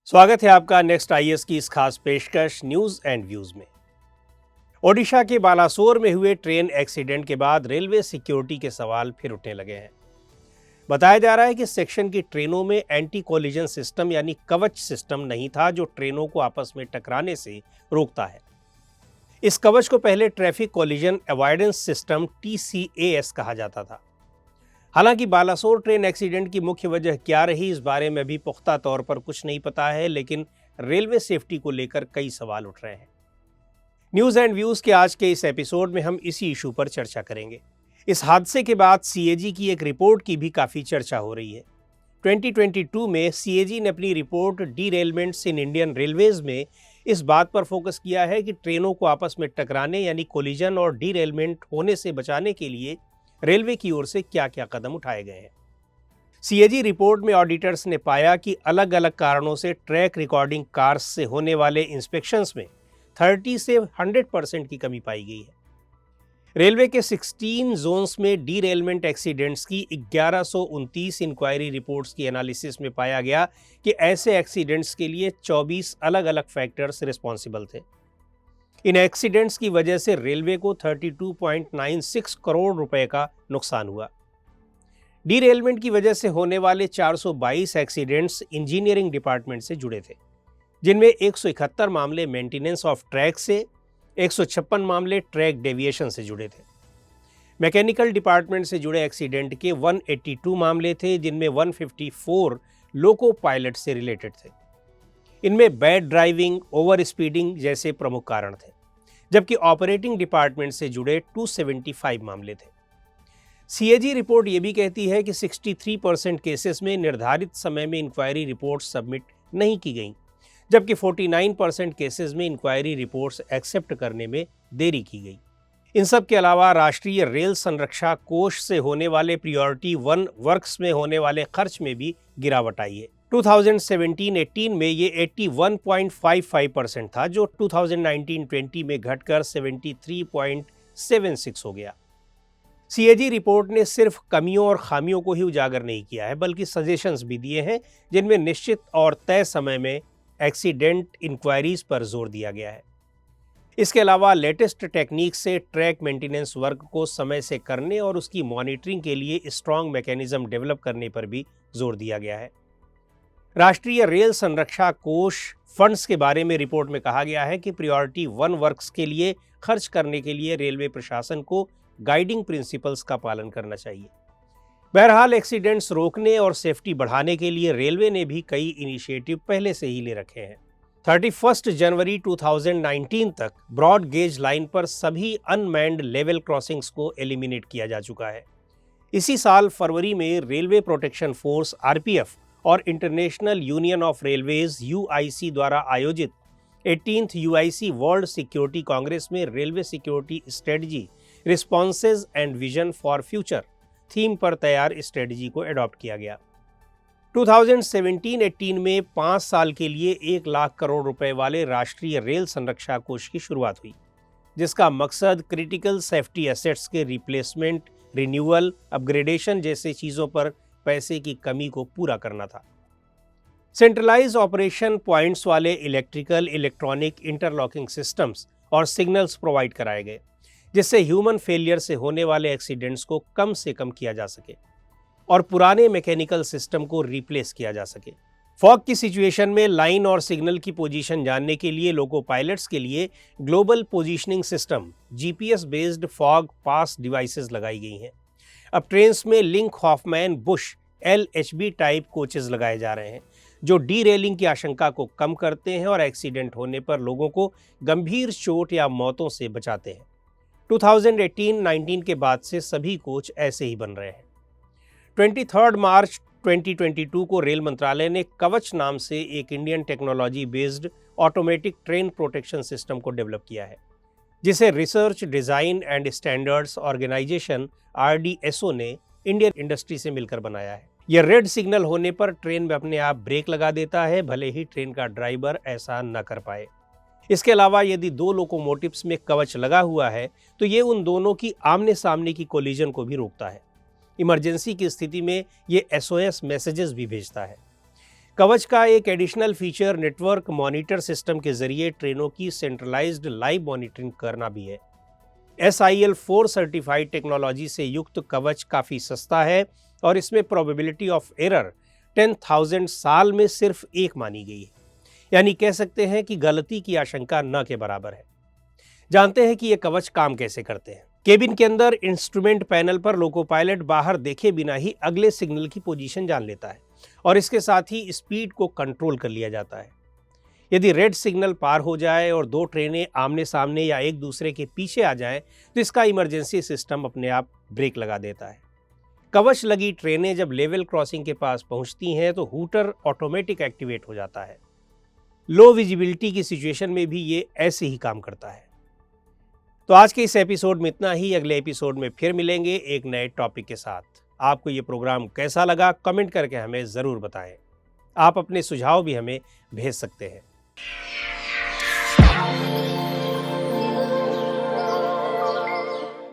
स्वागत है आपका नेक्स्ट आईएएस की इस खास पेशकश न्यूज एंड व्यूज में। ओडिशा के बालासोर में हुए ट्रेन एक्सीडेंट के बाद रेलवे सिक्योरिटी के सवाल फिर उठने लगे हैं। बताया जा रहा है कि सेक्शन की ट्रेनों में एंटी कोलिजन सिस्टम यानी कवच सिस्टम नहीं था, जो ट्रेनों को आपस में टकराने से रोकता है। इस कवच को पहले traffic collision avoidance system TCAS कहा जाता था। हालांकि बालासोर ट्रेन एक्सीडेंट की मुख्य वजह क्या रही, इस बारे में भी पुख्ता तौर पर कुछ नहीं पता है, लेकिन रेलवे सेफ्टी को लेकर कई सवाल उठ रहे हैं। न्यूज एंड व्यूज के आज के इस एपिसोड में हम इसी इशू पर चर्चा करेंगे। इस हादसे के बाद CAG की एक रिपोर्ट की भी काफी चर्चा हो रही है। 2022 में CAG ने अपनी रिपोर्ट डीरेलमेंट्स इन इंडियन रेलवेज में इस बात पर फोकस किया है कि ट्रेनों को आपस में टकराने यानी कोलिजन और डीरेलमेंट होने से बचाने के लिए रेलवे की ओर से क्या क्या कदम उठाए गए हैं। CAG रिपोर्ट में ऑडिटर्स ने पाया कि अलग अलग कारणों से ट्रैक रिकॉर्डिंग कार्स से होने वाले इंस्पेक्शंस में 30 से 100% की कमी पाई गई है। रेलवे के 16 जोन्स में डीरेलमेंट एक्सीडेंट्स की 1129 इंक्वायरी रिपोर्ट्स की एनालिसिस में पाया गया कि ऐसे एक्सीडेंट्स के लिए 24 अलग अलग फैक्टर्स रिस्पॉन्सिबल थे। इन एक्सीडेंट्स की वजह से रेलवे को 32.96 करोड़ रुपए का नुकसान हुआ। डीरेलमेंट की वजह से होने वाले 422 एक्सीडेंट्स इंजीनियरिंग डिपार्टमेंट से जुड़े थे, जिनमें 171 मामले मेंटेनेंस ऑफ ट्रैक से, 156 मामले ट्रैक डेविएशन से जुड़े थे। मैकेनिकल डिपार्टमेंट से जुड़े एक्सीडेंट के 182 मामले थे, जिनमें 154 लोको पायलट से रिलेटेड थे। इनमें बैड ड्राइविंग, ओवर स्पीडिंग जैसे प्रमुख कारण थे, जबकि ऑपरेटिंग डिपार्टमेंट से जुड़े 275 मामले थे। CAG रिपोर्ट ये भी कहती है कि 63% केसेस में निर्धारित समय में इंक्वायरी रिपोर्ट सबमिट नहीं की गई, जबकि 49% केसेस में इंक्वायरी रिपोर्ट्स एक्सेप्ट करने में देरी की गई। इन सब के अलावा राष्ट्रीय रेल संरक्षा कोष से होने वाले प्रायोरिटी 1 वर्क्स में होने वाले खर्च में भी गिरावट आई है। 2017-18 में ये 81.55% था, जो 2019-20 में घटकर 73.76 हो गया। CAG रिपोर्ट ने सिर्फ कमियों और खामियों को ही उजागर नहीं किया है, बल्कि सजेशंस भी दिए हैं, जिनमें निश्चित और तय समय में एक्सीडेंट इंक्वायरीज पर जोर दिया गया है। इसके अलावा लेटेस्ट टेक्निक से ट्रैक मेंटेनेंस वर्क को समय से करने और उसकी मॉनिटरिंग के लिए स्ट्रॉन्ग मैकेनिज्म डेवलप करने पर भी जोर दिया गया है। राष्ट्रीय रेल संरक्षा कोष फंड्स के बारे में रिपोर्ट में कहा गया है कि प्रायोरिटी 1 वर्क्स के लिए खर्च करने के लिए रेलवे प्रशासन को गाइडिंग प्रिंसिपल्स का पालन करना चाहिए। बहरहाल एक्सीडेंट्स रोकने और सेफ्टी बढ़ाने के लिए रेलवे ने भी कई इनिशिएटिव पहले से ही ले रखे हैं। 31 जनवरी 2019 तक ब्रॉड गेज लाइन पर सभी अनमैन्ड लेवल क्रॉसिंग्स को एलिमिनेट किया जा चुका है। इसी साल फरवरी में रेलवे प्रोटेक्शन फोर्स RPF और international union of railways UIC द्वारा आयोजित 18th UIC world security congress में railway security strategy responses and vision for future theme पर तैयार स्ट्रेटजी को अडॉप्ट किया गया। 2017-18 में 5 साल के लिए 1 लाख करोड़ रुपए वाले राष्ट्रीय रेल संरक्षा कोष की शुरुआत हुई, जिसका मकसद क्रिटिकल सेफ्टी एसेट्स के रिप्लेसमेंट, रिन्यूअल, अपग्रेडेशन जैसे चीज़ों पर पैसे की कमी को पूरा करना था। सेंट्रलाइज ऑपरेशन पॉइंट्स वाले इलेक्ट्रिकल, इलेक्ट्रॉनिक इंटरलॉकिंग सिस्टम्स और सिग्नल्स प्रोवाइड कराए गए, जिससे ह्यूमन फेलियर से होने वाले एक्सीडेंट्स को कम से कम किया जा सके और पुराने मैकेनिकल सिस्टम को रिप्लेस किया जा सके। फॉग की सिचुएशन में लाइन और सिग्नल की पोजीशन जानने के लिए लोको पायलट्स के लिए global positioning system GPS based fog pass devices लगाई गई हैं। अब ट्रेन्स में Linke Hofmann Busch LHB type coaches लगाए जा रहे हैं, जो डीरेलिंग की आशंका को कम करते हैं और एक्सीडेंट होने पर लोगों को गंभीर चोट या मौतों से बचाते हैं। 2018-19 के बाद से सभी कोच ऐसे ही बन रहे हैं। 23 मार्च 2022 को रेल मंत्रालय ने कवच नाम से एक Indian technology based automatic train protection system को डेवलप किया है, जिसे research, design and standards organisation RDSO ने इंडियन इंडस्ट्री से मिलकर बनाया है। यह रेड सिग्नल होने पर ट्रेन में अपने आप ब्रेक लगा देता है, भले ही ट्रेन का ड्राइवर ऐसा न कर पाए। इसके अलावा यदि 2 लोकोमोटिव्स में कवच लगा हुआ है तो ये उन दोनों की आमने सामने की कोलिजन को भी रोकता है। इमरजेंसी की स्थिति में ये SOS मैसेजेस भी भेजता है। कवच का एक additional feature network monitor system के जरिए ट्रेनों की सेंट्रलाइज्ड लाइव मॉनिटरिंग करना भी है। SIL 4 सर्टिफाइड टेक्नोलॉजी से युक्त कवच काफ़ी सस्ता है और इसमें प्रोबेबिलिटी ऑफ एरर 10,000 साल में सिर्फ 1 मानी गई है, यानी कह सकते हैं कि गलती की आशंका न के बराबर है। जानते हैं कि ये कवच काम कैसे करते हैं। केबिन के अंदर इंस्ट्रूमेंट पैनल पर लोको पायलट बाहर देखे बिना ही अगले सिग्नल की पोजीशन जान लेता है और इसके साथ ही स्पीड को कंट्रोल कर लिया जाता है। यदि रेड सिग्नल पार हो जाए और 2 ट्रेनें आमने सामने या एक दूसरे के पीछे आ जाएं, तो इसका इमरजेंसी सिस्टम अपने आप ब्रेक लगा देता है। कवच लगी ट्रेनें जब लेवल क्रॉसिंग के पास पहुंचती हैं तो हूटर ऑटोमेटिक एक्टिवेट हो जाता है। लो विजिबिलिटी की सिचुएशन में भी ये ऐसे ही काम करता है। तो आज के इस एपिसोड में इतना ही। अगले एपिसोड में फिर मिलेंगे एक नए टॉपिक के साथ। आपको ये प्रोग्राम कैसा लगा कमेंट करके हमें ज़रूर बताएं। आप अपने सुझाव भी हमें भेज सकते हैं।